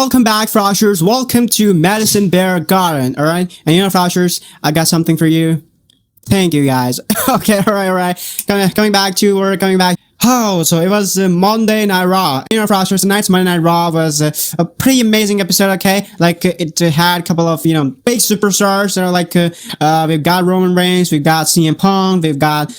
Welcome back, Froshers. Welcome to Madison Bear Garden, alright? And you know, Froshers, I got something for you. Thank you, guys. Okay, alright. Coming back to work, Oh, so it was Monday Night Raw. You know, Froshers, tonight's Monday Night Raw was a pretty amazing episode, okay? Like, it had a couple of, big superstars that are like, we've got Roman Reigns, we've got CM Punk, we've got,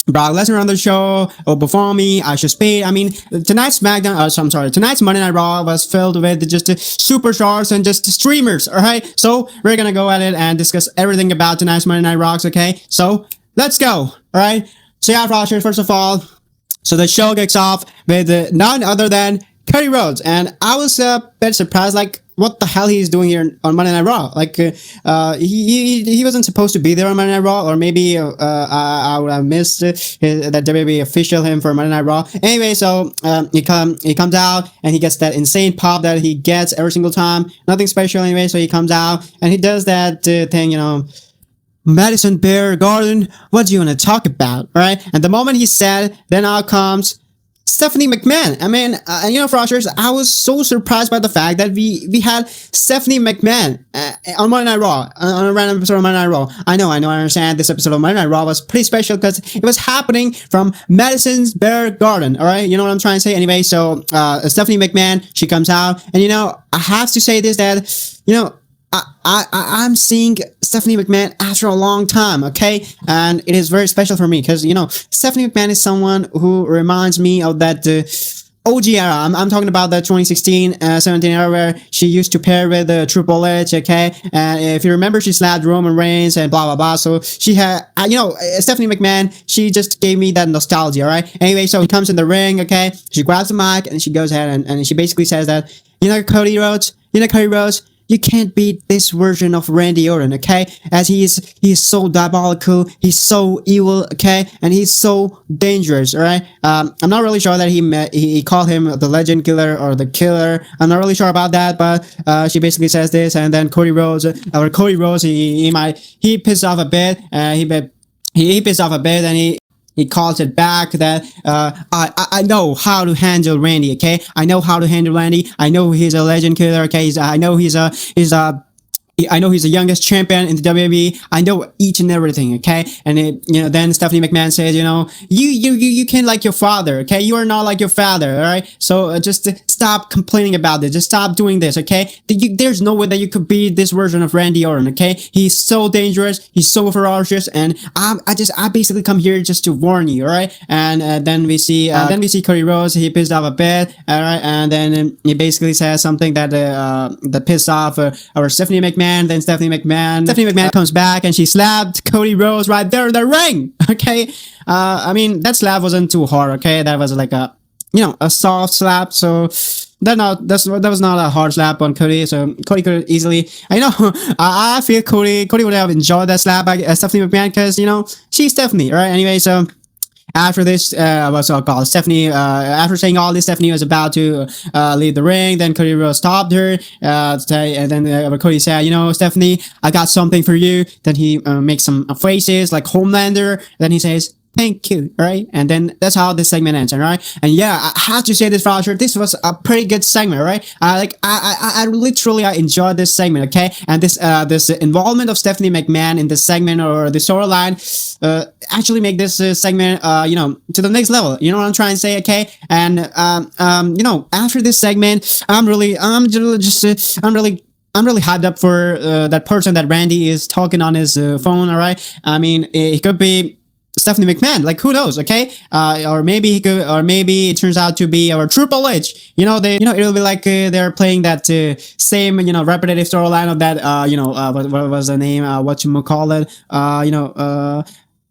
Brock Lesnar on the show, or before me, Aisha Speed. I mean, tonight's tonight's Monday Night Raw was filled with just superstars and just streamers, alright? So, we're gonna go at it and discuss everything about tonight's Monday Night Raw, okay? So, let's go, alright? So yeah, Froshers, first of all, so the show kicks off with none other than Cody Rhodes, and I was a bit surprised, like, what the hell he's doing here on Monday Night Raw? Like, he wasn't supposed to be there on Monday Night Raw, or maybe I would have missed that WWE official him for Monday Night Raw. Anyway, so he comes out and he gets that insane pop that he gets every single time. Nothing special anyway. So he comes out and he does that thing, Madison Bear Garden. What do you want to talk about? All right. And the moment he said, then out comes Stephanie McMahon. I mean, Froshers, I was so surprised by the fact that we had Stephanie McMahon on Monday Night Raw, on a random episode of Monday Night Raw. I understand this episode of Monday Night Raw was pretty special because it was happening from Madison's Bear Garden, alright? You know what I'm trying to say? Anyway, so Stephanie McMahon, she comes out, and I have to say this, that, I'm seeing Stephanie McMahon after a long time, okay? And it is very special for me because, Stephanie McMahon is someone who reminds me of that OG era. I'm talking about the 2016, 17 era where she used to pair with Triple H, okay? And if you remember, she slapped Roman Reigns and blah, blah, blah. So she had, Stephanie McMahon, she just gave me that nostalgia, alright? Anyway, so he comes in the ring, okay? She grabs the mic and she goes ahead and she basically says that, Cody Rhodes, you can't beat this version of Randy Orton, okay? As he's so diabolical, he's so evil, okay? And he's so dangerous, alright? I'm not really sure that he called him the Legend Killer or the Killer. I'm not really sure about that, but she basically says this, and then Cody Rhodes, he pissed off a bit, he pissed off a bit, and he calls it back that, I know how to handle Randy, okay? I know how to handle Randy. I know he's a legend killer, okay? I know he's the youngest champion in the WWE. I know each and everything, okay? And then Stephanie McMahon says, you can't like your father, okay? You are not like your father, all right? So just stop complaining about this. Just stop doing this, okay? There's no way that you could beat this version of Randy Orton, okay? He's so dangerous. He's so ferocious, and I basically come here just to warn you, all right? And then we see Cody Rhodes. He pissed off a bit, all right? And then he basically says something that pissed off our Stephanie McMahon. Then Stephanie McMahon comes back and she slapped Cody Rhodes right there in the ring. Okay, I mean, that slap wasn't too hard. Okay, that was like a soft slap. So that was not a hard slap on Cody. So Cody could easily, I feel Cody would have enjoyed that slap by Stephanie McMahon because she's Stephanie, right? Anyway, so. After this, Stephanie, after saying all this, Stephanie was about to leave the ring. Then Cody Rhodes stopped her, and then Cody said, Stephanie, I got something for you. Then he makes some phrases like Homelander. Then he says, thank you, right? And then that's how this segment ends, alright? And yeah, I have to say this, Froshers, this was a pretty good segment, right? I literally enjoyed this segment, okay? And this involvement of Stephanie McMahon in this segment or the storyline, actually make this segment, to the next level. You know what I'm trying to say, okay? And, after this segment, I'm really hyped up for that person that Randy is talking on his phone, alright? I mean, it could be Stephanie McMahon, like, who knows, okay? Or maybe it turns out to be our Triple H. It'll be like they're playing that same, repetitive storyline of that, what was the name?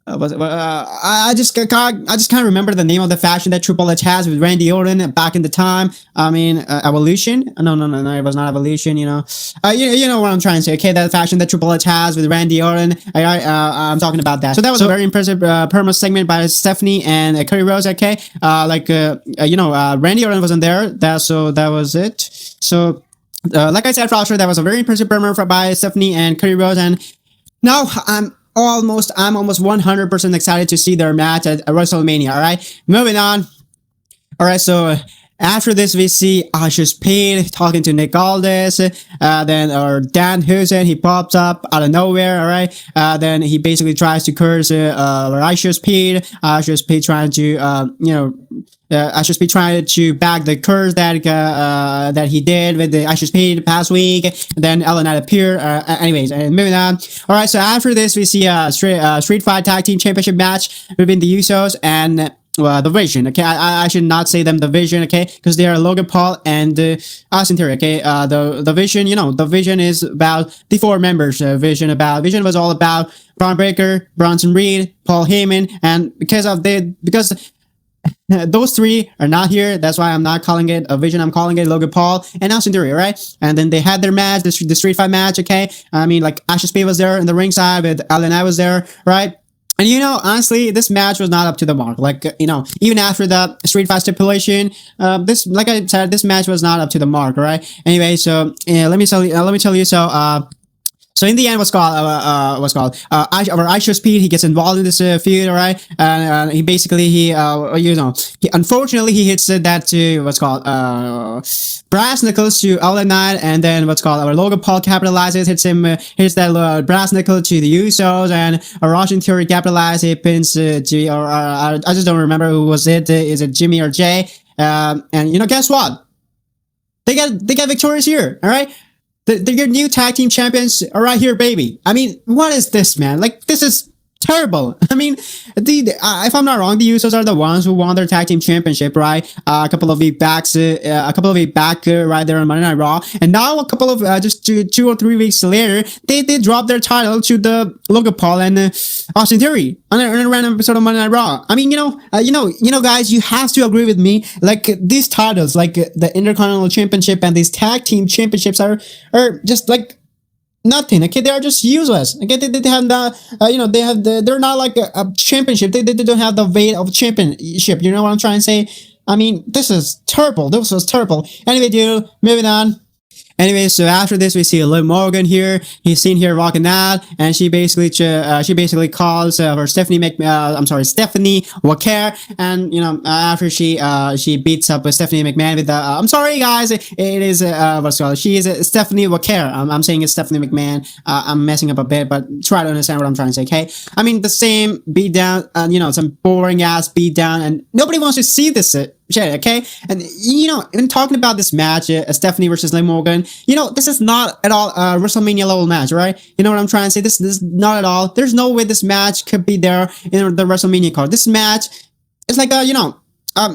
I just can't remember the name of the faction that Triple H has with Randy Orton back in the time. I mean, Evolution? No, it was not Evolution. You know what I'm trying to say. Okay, that faction that Triple H has with Randy Orton. I'm talking about that. So that was a very impressive promo segment by Stephanie and Cody Rhodes. Okay, Randy Orton wasn't there. That was it. So, like I said, Froster, that was a very impressive promo by Stephanie and Cody Rhodes, and now I'm almost 100% excited to see their match at WrestleMania. All right, moving on. All right, so After this, we see Usher Speed talking to Nick Aldis. Then or Dan Hussein, he pops up out of nowhere. All right. Then he basically tries to curse Usher Speed. Usher Speed trying to I should be trying to back the curse that he did with the I should speed past week. Then LA appear. Anyways, and moving on. All right, so after this, we see a Street Fight Tag Team Championship match between the Usos and the Vision. Okay, I should not say them the Vision. Okay, because they are Logan Paul and Austin Theory. Okay, the Vision. The Vision is about the four members. Vision was all about Braun Breaker, Bronson Reed, Paul Heyman, and because those three are not here. That's why I'm not calling it a Vision. I'm calling it Logan Paul and Austin Theory, right? And then they had their match, the Street Fight match, okay? I mean, like, Asher Speed was there in the ringside, with Alan I was there, right? And honestly, this match was not up to the mark. Like, even after the Street Fight stipulation, like I said, this match was not up to the mark, right? Anyway, so let me tell you. So in the end, Isha Speed, he gets involved in this feud, all right? And he basically, unfortunately, he hits that to brass knuckles to Outlet Knight, and then our Logan Paul capitalizes, hits that brass knuckle to the Usos, and Russian Theory capitalizes, he pins I just don't remember who was it. Is it Jimmy or Jay? And guess what? They got victorious here, all right? Your new tag team champions are right here, baby. I mean, what is this, man? Like, this is terrible. I mean, if I'm not wrong, the Usos are the ones who won their tag team championship, right? A couple of weeks back, right there on Monday Night Raw, and now a couple of just 2 or 3 weeks later, they dropped their title to the Logan Paul and Austin Theory on a random episode of Monday Night Raw. I mean, guys, you have to agree with me. Like, these titles, like the Intercontinental Championship and these tag team championships are just like nothing. Okay, they are just useless. Okay, they have they're not like a championship. They don't have the weight of championship. You know what I'm trying to say? I mean, this is terrible. This was terrible. Anyway, dude, moving on. Anyway, so after this, we see Liv Morgan here. He's seen here rocking out, and she basically calls her Stephanie Walker, and after she beats up with Stephanie McMahon with the I'm sorry guys, it is she is Stephanie Walker. I'm saying it's Stephanie McMahon. I'm messing up a bit, but try to understand what I'm trying to say. Okay, I mean the same beatdown, some boring ass beatdown, and nobody wants to see this shit, okay? And even talking about this match, Stephanie versus Liv Morgan, this is not at all a WrestleMania level match, right? You know what I'm trying to say? This is not at all. There's no way this match could be there in the WrestleMania card. This match is like a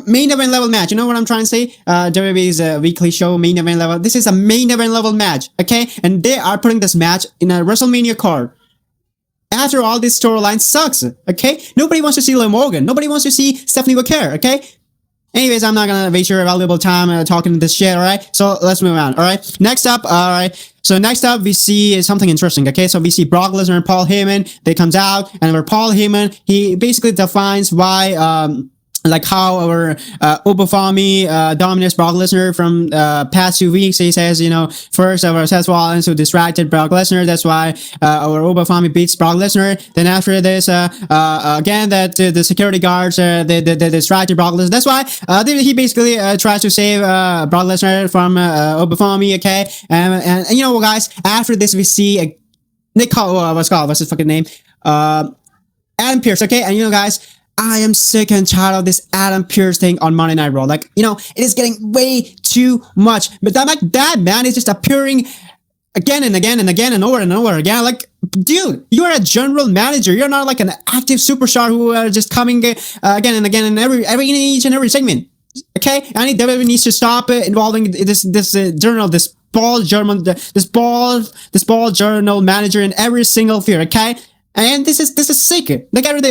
main event level match. You know what I'm trying to say? WWE's weekly show, main event level. This is a main event level match, okay? And they are putting this match in a WrestleMania card. After all, this storyline sucks, okay? Nobody wants to see Liv Morgan. Nobody wants to see Stephanie Walker, okay? Anyways, I'm not gonna waste your valuable time talking this shit, alright? So let's move on, alright? Next up, we see something interesting, okay? So we see Brock Lesnar and Paul Heyman. They comes out, and where Paul Heyman, he basically defines why, how our Obafemi dominates Brock Lesnar from past 2 weeks. He says, first our Seth Rollins who distracted Brock Lesnar. That's why our Obafemi beats Brock Lesnar. Then after this, again, that the security guards they distracted Brock Lesnar. That's why he basically tries to save Brock Lesnar from Obafemi. Okay, and guys, after this we see what's his fucking name? Adam Pearce. Okay, and guys, I am sick and tired of this Adam Pearce thing on Monday Night Raw. Like, it is getting way too much. But that man is just appearing again and again and again and over again. Like, dude, you are a general manager. You're not like an active superstar who are just coming again and again in each and every segment. Okay, I think WWE needs to stop involving this ball journal manager in every single feud. Okay. And this is sick. Like every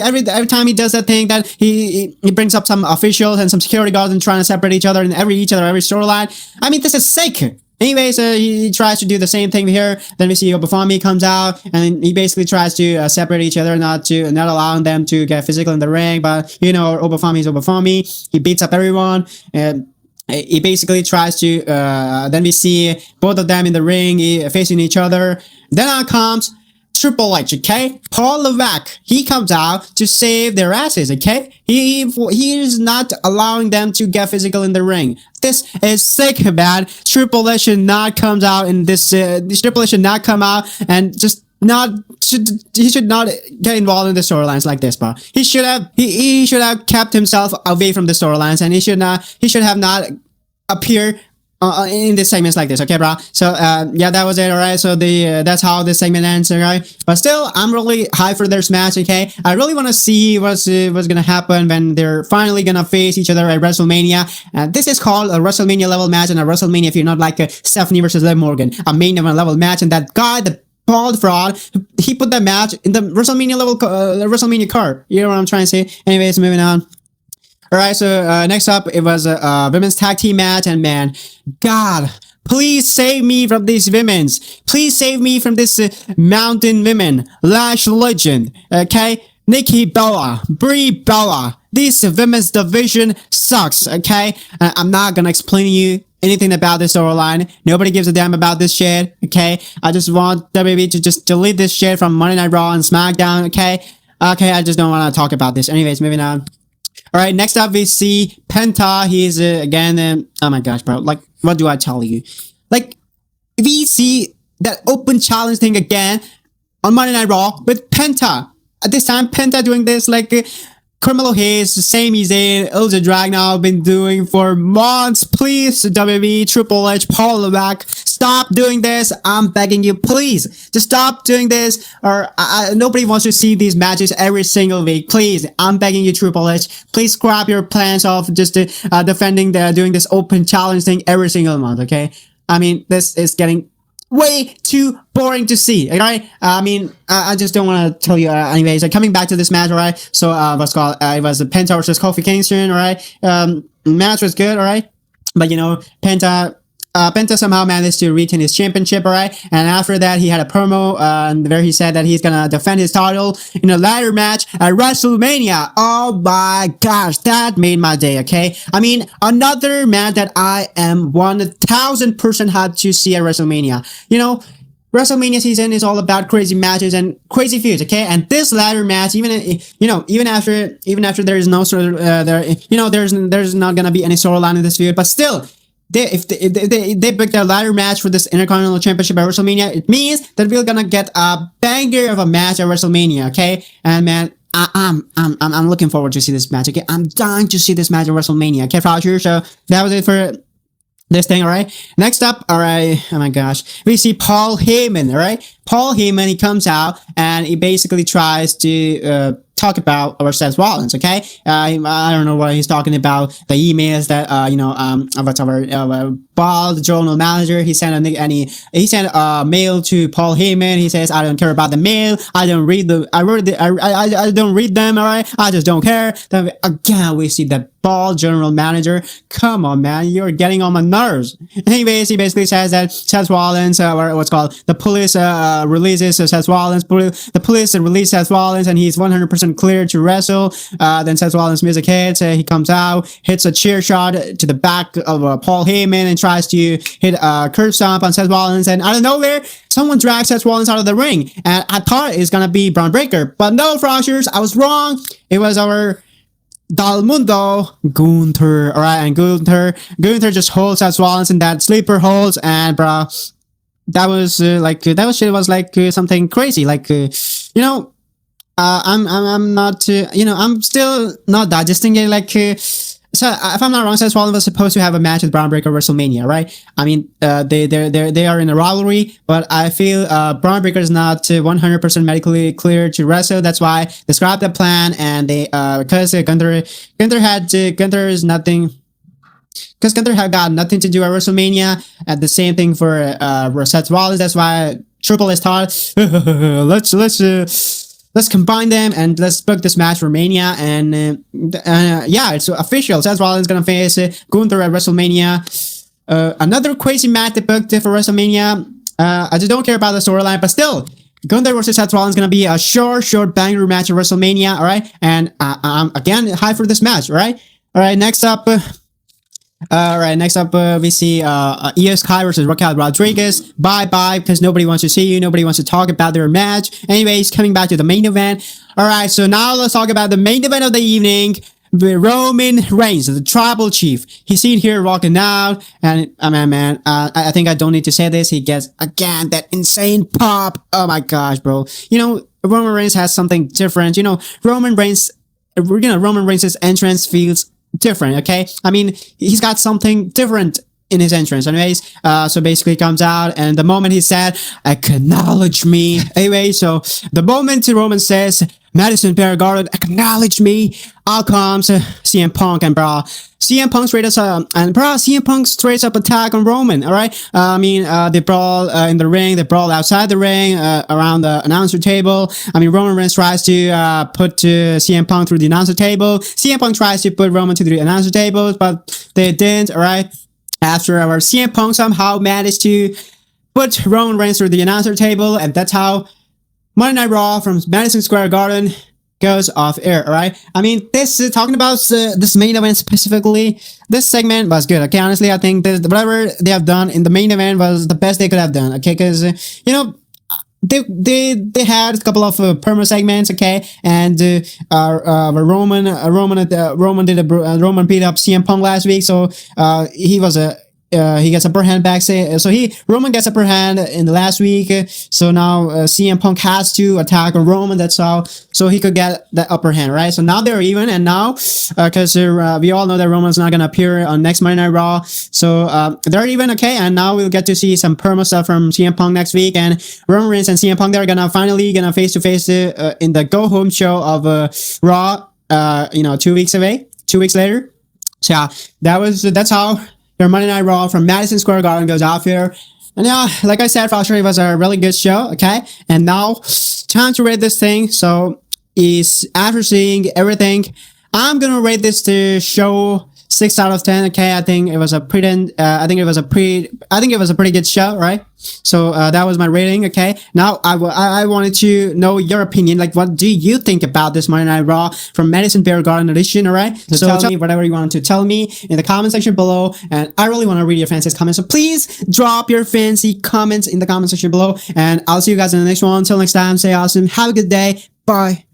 time he does that thing, that he brings up some officials and some security guards and trying to separate each other in every storyline. I mean, this is sick. Anyways, he tries to do the same thing here. Then we see Obafemi comes out, and he basically tries to separate each other, not allowing them to get physical in the ring. But Obafemi is Obafemi. He beats up everyone, and he basically tries to. Then we see both of them in the ring facing each other. Then out comes Triple H, okay? Paul Levesque, he comes out to save their asses, okay? He is not allowing them to get physical in the ring. This is sick, man. Triple H should not come out in this. Triple H should not come out and just he should not get involved in the storylines like this, bro. He should have kept himself away from the storylines, and he should have not appear in the segments like this, okay, bro? So yeah, that was it. All right, so that's how this segment ends, all right? But still, I'm really hyped for this match, okay? I really want to see what's gonna happen when they're finally gonna face each other at WrestleMania. And this is called a WrestleMania level match, and a WrestleMania, if you're not like Stephanie versus Liv Morgan, a main event level match. And that guy, the bald fraud, he put that match in the WrestleMania level WrestleMania card. You know what I'm trying to say? Anyways, moving on. Alright, so next up, it was a women's tag team match, and man, God, please save me from these women's. Please save me from this mountain women, Lash Legend, okay? Nikki Bella, Brie Bella. This women's division sucks, okay? I'm not gonna explain to you anything about this storyline. Nobody gives a damn about this shit, okay? I just want WWE to just delete this shit from Monday Night Raw and SmackDown, okay? Okay, I just don't want to talk about this. Anyways, moving on. All right, next up we see Penta. He's again, oh my gosh, bro. Like, what do I tell you? Like, we see that open challenge thing again on Monday Night Raw with Penta. At this time, Penta doing this like Carmelo Hayes, Sami Zayn, Ilja Dragunov been doing for months. Please, WWE, Triple H, Paul Levesque, stop doing this. I'm begging you, please. Just stop doing this. Or nobody wants to see these matches every single week. Please, I'm begging you, Triple H. Please scrap your plans of just defending doing this open challenge thing every single month, okay? I mean, this is getting way too boring to see, alright? I mean, I just don't want to tell you, anyways. Coming back to this match, alright? So, what's called, it was Penta versus Kofi Kingston, alright? Match was good, alright? But, you know, Penta somehow managed to retain his championship, alright? And after that, he had a promo where he said that he's gonna defend his title in a ladder match at WrestleMania. Oh my gosh, that made my day, okay? I mean, another match that I am 1000% hyped to see at WrestleMania. You know, WrestleMania season is all about crazy matches and crazy feuds, okay? And this ladder match, even after there is no sort of there's not gonna be any storyline in this feud, but still, if they booked a ladder match for this Intercontinental Championship at WrestleMania, it means that we're gonna get a banger of a match at WrestleMania, okay? And man, I'm looking forward to see this match, okay? I'm dying to see this match at WrestleMania, okay, Roger? So that was it for this thing, alright? Next up, alright, oh my gosh, we see Paul Heyman, alright? Paul Heyman, he comes out and he basically tries to talk about our Seth Rollins, okay? I don't know what he's talking about. The emails that what's our bald journal manager. He sent a mail to Paul Heyman. He says, I don't care about the mail. I don't read them. I don't read them. All right. I just don't care. Then again, we see the bald general manager. Come on, man, you're getting on my nerves. Anyways, he basically says that Seth Rollins, or what's called the police releases Seth Rollins. The police release Seth Rollins, and he's 100% clear to wrestle. Then Seth Rollins music hits. He comes out, hits a chair shot to the back of Paul Heyman, and tries to hit a curb stomp on Seth Rollins. And out of nowhere, someone drags Seth Rollins out of the ring. And I thought it's gonna be Braun Breaker, but no, Frosters, I was wrong. It was our Dal Mundo, Gunther. All right, and Gunther just holds Seth Rollins in that sleeper holds, and bro, that was something crazy. Like, I'm not, I'm still not digesting it. Like, so if I'm not wrong, Seth Rollins was supposed to have a match with Braun Breaker WrestleMania, right? I mean, they are in a rivalry, but I feel Braun Breaker is not 100% medically clear to wrestle. That's why they scrapped the plan, and they because Gunther is nothing. Because Gunther had got nothing to do at WrestleMania. And the same thing for Seth Rollins. That's why Triple H thought, let's combine them and let's book this match for Mania. And yeah, it's official. Seth Rollins gonna face Gunther at WrestleMania. Another crazy match they booked for WrestleMania. I just don't care about the storyline, but still, Gunther versus Seth Rollins gonna be a short banger match at WrestleMania. All right, and I'm again hyped for this match. All right, next up. All right, next up we see Io Sky versus Raquel Rodriguez. Bye, because nobody wants to see you. Nobody wants to talk about their match. Anyways, coming back to the main event. All right, so now let's talk about the main event of the evening. Roman Reigns, the tribal chief. He's seen here walking out, and man, I think I don't need to say this. He gets again that insane pop. Oh my gosh, bro. You know, Roman Reigns has something different. You know, Roman Reigns' entrance feels different. Okay, I mean, he's got something different in his entrance. Anyways, so basically he comes out, and the moment he said, "Acknowledge me." Anyway, so the moment Roman says, "Madison Bear Garden, acknowledge me," out comes CM Punk, and bro, CM Punk CM Punk straight up attack on Roman. All right, I mean, they brawl in the ring, they brawl outside the ring, around the announcer table. I mean, Roman Reigns tries to put CM Punk through the announcer table. CM Punk tries to put Roman to the announcer table, but they didn't. All right. After our CM Punk somehow managed to put Roman Reigns through the announcer table, and that's how Monday Night Raw from Madison Square Garden goes off air. All right. I mean, this is talking about this main event specifically. This segment was good. Okay, honestly, I think whatever they have done in the main event was the best they could have done. Okay, because you know. They had a couple of promo segments, okay, and Roman beat up CM Punk last week, so he gets upper hand back. So Roman gets upper hand in the last week. So now CM Punk has to attack Roman. That's how. So he could get the upper hand, right? So now they're even, and now because we all know that Roman's not gonna appear on next Monday Night Raw, so they're even, okay. And now we'll get to see some promo stuff from CM Punk next week, and Roman Reigns and CM Punk, they're gonna finally face to face in the go home show of Raw. 2 weeks away, 2 weeks later. So yeah, that's how your Monday Night Raw from Madison Square Garden goes off here. And yeah, like I said, it was a really good show, okay? And now, time to rate this thing. So, after seeing everything, I'm gonna rate this show 6 out of 10, okay? I think it was a pretty good show, right? So that was my rating, okay? Now I wanted to know your opinion. Like, what do you think about this Monday Night Raw from Madison Bear Garden edition? All right, so tell me whatever you want to tell me in the comment section below, and I really want to read your fancy comments. So please drop your fancy comments in the comment section below, and I'll see you guys in the next one. Until next time, stay awesome. Have a good day. Bye.